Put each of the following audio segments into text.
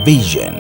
Vision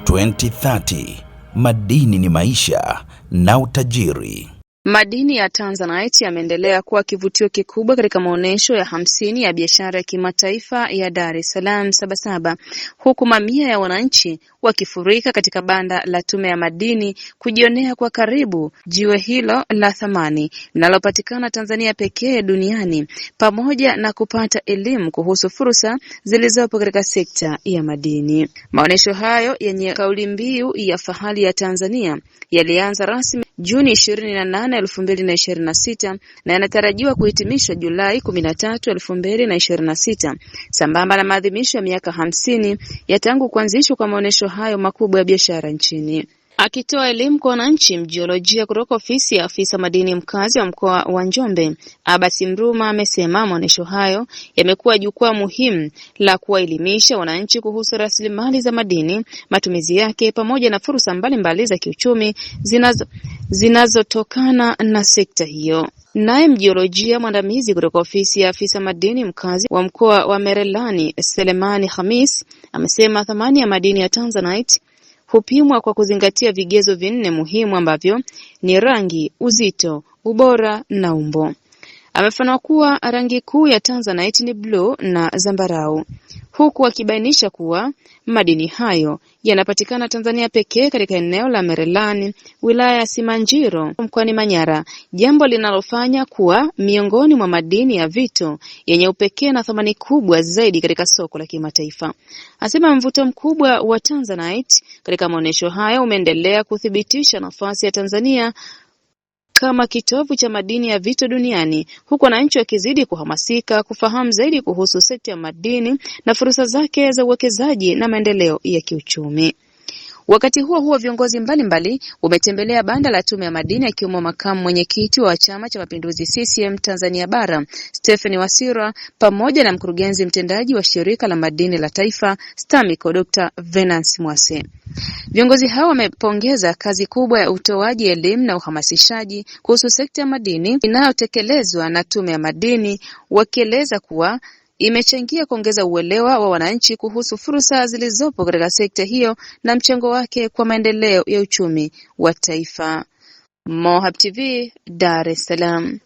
2030, madini ni maisha na utajiri. Madini ya Tanzanite yameendelea kuwa kivutio kikubwa katika maonesho ya 50 ya biashara ya kimataifa ya Dar es Salaam Sabasaba, huku mamia ya wananchi wakifurika katika banda la Tume ya Madini kujionea kwa karibu jiwe hilo la thamani linalopatikana Tanzania pekee duniani, pamoja na kupata elimu kuhusu fursa zilizopo katika sekta ya madini. Maonesho hayo yenye kauli mbiu ya fahari ya Tanzania yalianza rasmi Juni 28, 2026 na yanatarajiwa kuhitimishwa Julai 13, 2026, sambamba na maadhimisho ya miaka 50 ya tangu kuanzishwa kwa maonesho hayo makubwa ya biashara nchini. Akitoa elimu kwa wananchi, mjiolojia kutoka ofisi ya afisa madini mkazi wa mkoa wa Njombe, Abbas Mruma, amesema maonesho hayo yamekuwa jukwaa muhimu la kuwaelimisha wananchi kuhusu rasilimali za madini, matumizi yake, pamoja na fursa mbalimbali za kiuchumi zinazotokana na sekta hiyo. Naye mjiolojia mwandamizi kutoka ofisi ya afisa madini mkazi wa mkoa wa Merelani, Selemani Khamis, amesema thamani ya madini ya Tanzanite hupimwa kwa kuzingatia vigezo vinne muhimu ambavyo ni rangi, uzito, ubora na umbo. Amefafanua kuwa rangi kuu ya Tanzanite ni blue na zambarau, huku akibainisha kuwa madini hayo yanapatikana Tanzania pekee katika eneo la Merelani, wilaya ya Simanjiro, mkoani Manyara, jambo linalofanya kuwa miongoni mwa madini ya vito yenye upekee na thamani kubwa zaidi katika soko la kimataifa. Asema mvuto mkubwa wa Tanzanite katika maonesho hayo umeendelea kuthibitisha nafasi ya Tanzania kama kitovu cha madini ya vito duniani, huku wananchi wakizidi kuhamasika kufahamu zaidi kuhusu sekta ya madini na fursa zake za uwekezaji na maendeleo ya kiuchumi. Wakati huo viongozi mbalimbali wametembelea banda la Tume ya Madini, akiwemo makamu mwenyekiti wa Chama cha Mapinduzi CCM Tanzania Bara, Stephen Wasira, pamoja na mkurugenzi mtendaji wa Shirika la Madini la Taifa STAMICO, Dr. Venance Mwase. Viongozi hao wamepongeza kazi kubwa ya utoaji elimu na uhamasishaji kuhusu sekta ya madini inayotekelezwa na Tume ya Madini, wakieleza kuwa imechangia kuongeza uelewa wa wananchi kuhusu fursa zilizopo katika sekta hiyo na mchango wake kwa maendeleo ya uchumi wa taifa. Mohab TV, Dar es Salaam.